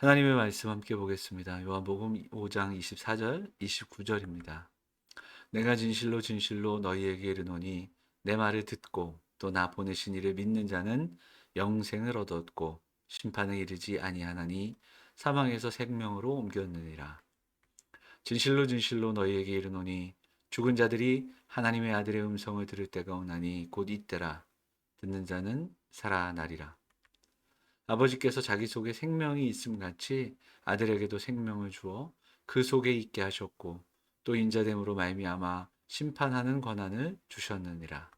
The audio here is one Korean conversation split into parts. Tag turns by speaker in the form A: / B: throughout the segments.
A: 하나님의 말씀 함께 보겠습니다. 요한복음 5장 24절, 29절입니다. 내가 진실로 진실로 너희에게 이르노니 내 말을 듣고 또 나 보내신 이를 믿는 자는 영생을 얻었고 심판에 이르지 아니하나니 사망에서 생명으로 옮겼느니라. 진실로 진실로 너희에게 이르노니 죽은 자들이 하나님의 아들의 음성을 들을 때가 오나니 곧 이때라. 듣는 자는 살아나리라. 아버지께서 자기 속에 생명이 있음 같이 아들에게도 생명을 주어 그 속에 있게 하셨고 또 인자됨으로 말미암아 심판하는 권한을 주셨느니라.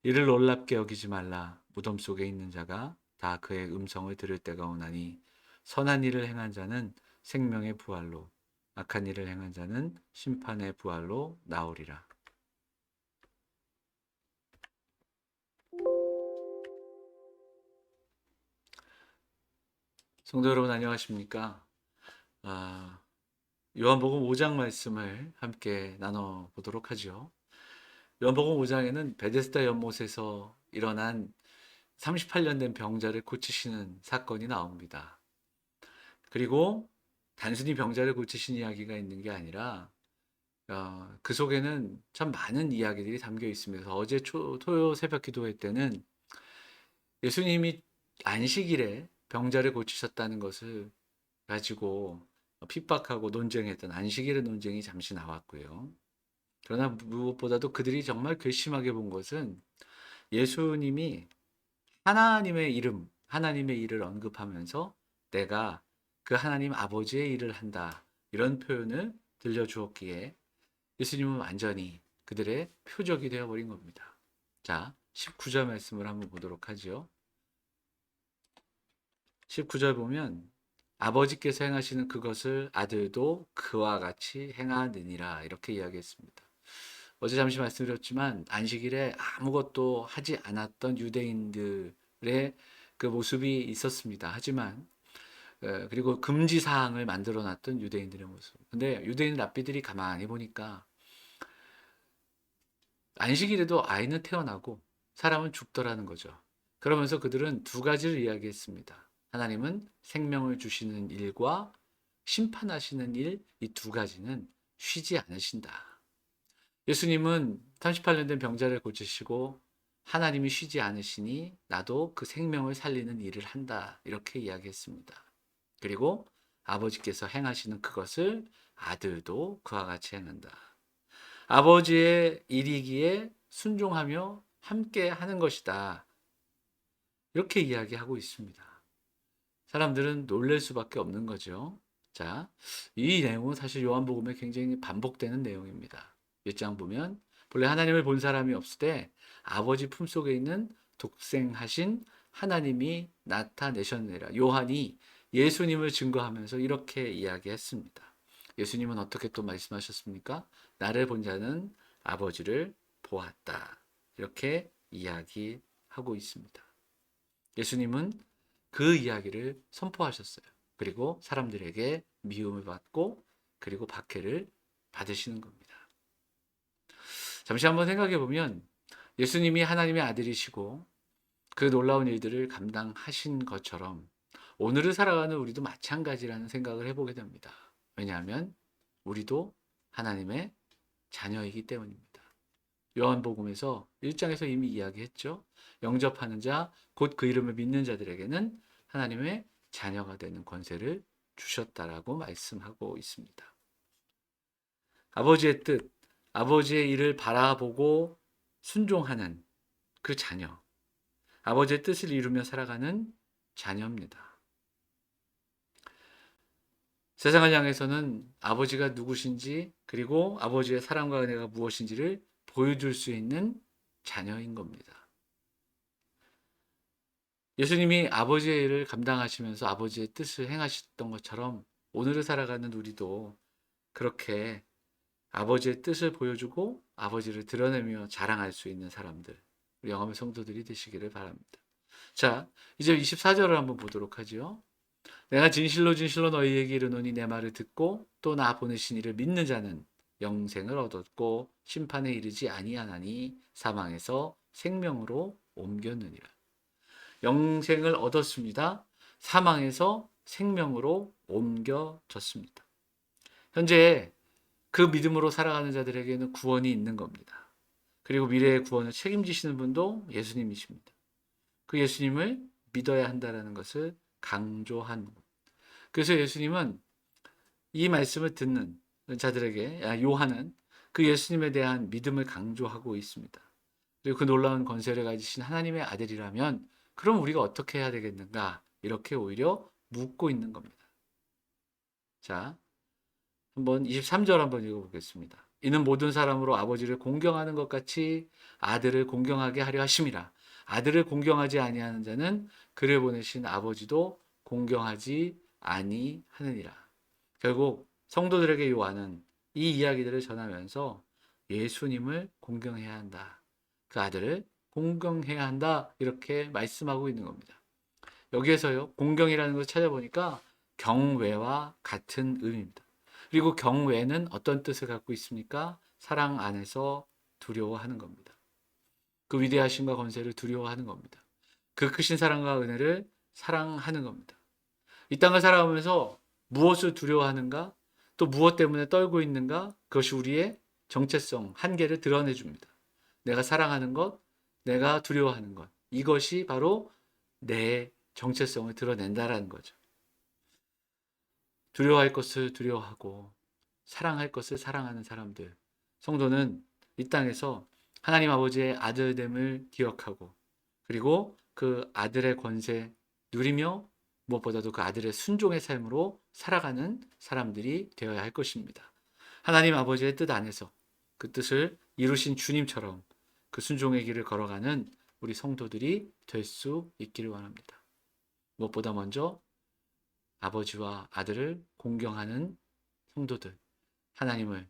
A: 이를 놀랍게 여기지 말라. 무덤 속에 있는 자가 다 그의 음성을 들을 때가 오나니 선한 일을 행한 자는 생명의 부활로 악한 일을 행한 자는 심판의 부활로 나오리라. 성도 여러분 안녕하십니까? 아, 요한복음 5장 말씀을 함께 나눠 보도록 하죠. 요한복음 5장에는 베데스다 연못에서 일어난 38년 된 병자를 고치시는 사건이 나옵니다. 그리고 단순히 병자를 고치신 이야기가 있는 게 아니라 그 속에는 참 많은 이야기들이 담겨 있습니다. 어제 토요 새벽 기도회 때는 예수님이 안식일에 병자를 고치셨다는 것을 가지고 핍박하고 논쟁했던 안식일의 논쟁이 잠시 나왔고요. 그러나 무엇보다도 그들이 정말 괘씸하게 본 것은 예수님이 하나님의 일을 언급하면서 내가 그 하나님 아버지의 일을 한다. 이런 표현을 들려주었기에 예수님은 완전히 그들의 표적이 되어버린 겁니다. 자, 19절 말씀을 한번 보도록 하죠. 19절 보면 아버지께서 행하시는 그것을 아들도 그와 같이 행하느니라 이렇게 이야기했습니다. 어제 잠시 말씀드렸지만 안식일에 아무것도 하지 않았던 유대인들의 그 모습이 있었습니다. 하지만 그리고 금지 사항을 만들어 놨던 유대인들의 모습. 근데 유대인 랍비들이 가만히 보니까 안식일에도 아이는 태어나고 사람은 죽더라는 거죠. 그러면서 그들은 두 가지를 이야기했습니다. 하나님은 생명을 주시는 일과 심판하시는 일, 이 두 가지는 쉬지 않으신다. 예수님은 38년 된 병자를 고치시고 하나님이 쉬지 않으시니 나도 그 생명을 살리는 일을 한다. 이렇게 이야기했습니다. 그리고 아버지께서 행하시는 그것을 아들도 그와 같이 행한다. 아버지의 일이기에 순종하며 함께 하는 것이다. 이렇게 이야기하고 있습니다. 사람들은 놀랄 수밖에 없는 거죠. 자, 이 내용은 사실 요한복음에 굉장히 반복되는 내용입니다. 1장 보면 본래 하나님을 본 사람이 없을 때 아버지 품속에 있는 독생하신 하나님이 나타내셨느니라. 요한이 예수님을 증거하면서 이렇게 이야기했습니다. 예수님은 어떻게 또 말씀하셨습니까? 나를 본 자는 아버지를 보았다. 이렇게 이야기하고 있습니다. 예수님은 그 이야기를 선포하셨어요. 그리고 사람들에게 미움을 받고 그리고 박해를 받으시는 겁니다. 잠시 한번 생각해 보면 예수님이 하나님의 아들이시고 그 놀라운 일들을 감당하신 것처럼 오늘을 살아가는 우리도 마찬가지라는 생각을 해보게 됩니다. 왜냐하면 우리도 하나님의 자녀이기 때문입니다. 요한복음에서 1장에서 이미 이야기했죠. 영접하는 자, 곧 그 이름을 믿는 자들에게는 하나님의 자녀가 되는 권세를 주셨다라고 말씀하고 있습니다. 아버지의 뜻, 아버지의 일을 바라보고 순종하는 그 자녀, 아버지의 뜻을 이루며 살아가는 자녀입니다. 세상을 향해서는 아버지가 누구신지 그리고 아버지의 사랑과 은혜가 무엇인지를 보여줄 수 있는 자녀인 겁니다. 예수님이 아버지의 일을 감당하시면서 아버지의 뜻을 행하셨던 것처럼 오늘을 살아가는 우리도 그렇게 아버지의 뜻을 보여주고 아버지를 드러내며 자랑할 수 있는 사람들, 우리 영암의 성도들이 되시기를 바랍니다. 자, 이제 24절을 한번 보도록 하죠. 내가 진실로 진실로 너희에게 이르노니 내 말을 듣고 또 나 보내신 이를 믿는 자는 영생을 얻었고 심판에 이르지 아니하나니 사망에서 생명으로 옮겼느니라. 영생을 얻었습니다. 사망에서 생명으로 옮겨졌습니다. 현재 그 믿음으로 살아가는 자들에게는 구원이 있는 겁니다. 그리고 미래의 구원을 책임지시는 분도 예수님이십니다. 그 예수님을 믿어야 한다는 것을 강조한 것. 그래서 예수님은 이 말씀을 듣는 자들에게, 요한은 그 예수님에 대한 믿음을 강조하고 있습니다. 그리고 그 놀라운 권세를 가지신 하나님의 아들이라면 그럼 우리가 어떻게 해야 되겠는가? 이렇게 오히려 묻고 있는 겁니다. 자, 한번 23절 한번 읽어보겠습니다. 이는 모든 사람으로 아버지를 공경하는 것 같이 아들을 공경하게 하려 하심이라. 아들을 공경하지 아니하는 자는 그를 보내신 아버지도 공경하지 아니하느니라. 결국 성도들에게 요한은 이 이야기들을 전하면서 예수님을 공경해야 한다. 그 아들을 공경해야 한다. 이렇게 말씀하고 있는 겁니다. 여기에서요, 공경이라는 것을 찾아보니까 경외와 같은 의미입니다. 그리고 경외는 어떤 뜻을 갖고 있습니까? 사랑 안에서 두려워하는 겁니다. 그 위대하심과 권세를 두려워하는 겁니다. 그 크신 사랑과 은혜를 사랑하는 겁니다. 이 땅을 살아가면서 무엇을 두려워하는가? 또 무엇 때문에 떨고 있는가? 그것이 우리의 정체성, 한계를 드러내 줍니다. 내가 사랑하는 것, 내가 두려워하는 것. 이것이 바로 내 정체성을 드러낸다라는 거죠. 두려워할 것을 두려워하고 사랑할 것을 사랑하는 사람들. 성도는 이 땅에서 하나님 아버지의 아들됨을 기억하고 그리고 그 아들의 권세 누리며 무엇보다도 그 아들의 순종의 삶으로 살아가는 사람들이 되어야 할 것입니다. 하나님 아버지의 뜻 안에서 그 뜻을 이루신 주님처럼 그 순종의 길을 걸어가는 우리 성도들이 될 수 있기를 원합니다. 무엇보다 먼저 아버지와 아들을 공경하는 성도들, 하나님을,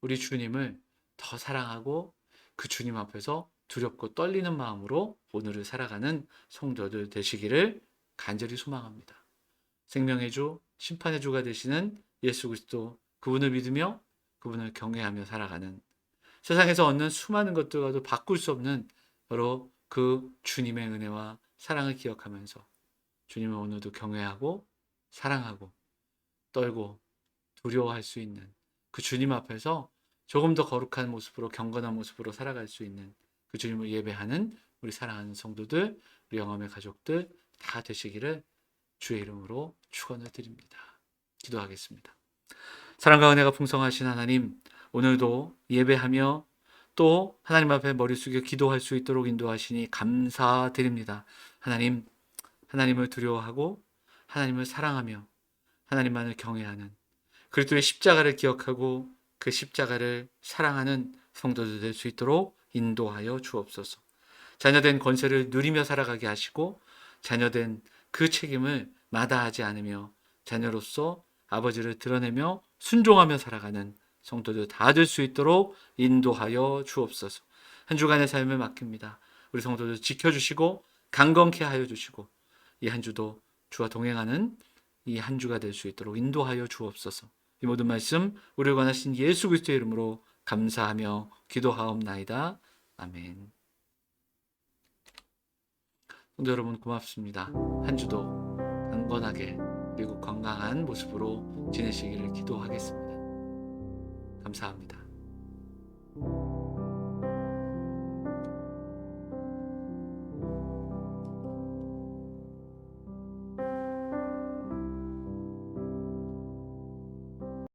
A: 우리 주님을 더 사랑하고 그 주님 앞에서 두렵고 떨리는 마음으로 오늘을 살아가는 성도들 되시기를 간절히 소망합니다. 생명의 주, 심판의 주가 되시는 예수 그리스도, 그분을 믿으며 그분을 경외하며 살아가는 세상에서 얻는 수많은 것들과도 바꿀 수 없는 바로 그 주님의 은혜와 사랑을 기억하면서 주님을 오늘도 경외하고 사랑하고 떨고 두려워할 수 있는 그 주님 앞에서 조금 더 거룩한 모습으로 경건한 모습으로 살아갈 수 있는 그 주님을 예배하는 우리 사랑하는 성도들, 우리 영험의 가족들 다 되시기를 주의 이름으로 축원을 드립니다. 기도하겠습니다. 사랑과 은혜가 풍성하신 하나님, 오늘도 예배하며 또 하나님 앞에 머리 숙여 기도할 수 있도록 인도하시니 감사드립니다. 하나님, 하나님을 두려워하고 하나님을 사랑하며 하나님만을 경외하는 그리스도의 십자가를 기억하고 그 십자가를 사랑하는 성도들 될 수 있도록 인도하여 주옵소서. 자녀된 권세를 누리며 살아가게 하시고 자녀된 그 책임을 마다하지 않으며 자녀로서 아버지를 드러내며 순종하며 살아가는 성도들 다 될 수 있도록 인도하여 주옵소서. 한 주간의 삶을 맡깁니다. 우리 성도들 지켜주시고 강건케 하여 주시고 이 한 주도 주와 동행하는 이 한 주가 될 수 있도록 인도하여 주옵소서. 이 모든 말씀 우리를 관하신 예수 그리스도의 이름으로 감사하며 기도하옵나이다. 아멘. 성도 여러분 고맙습니다. 한 주도 강건하게 그리고 건강한 모습으로 지내시기를 기도하겠습니다. 감사합니다.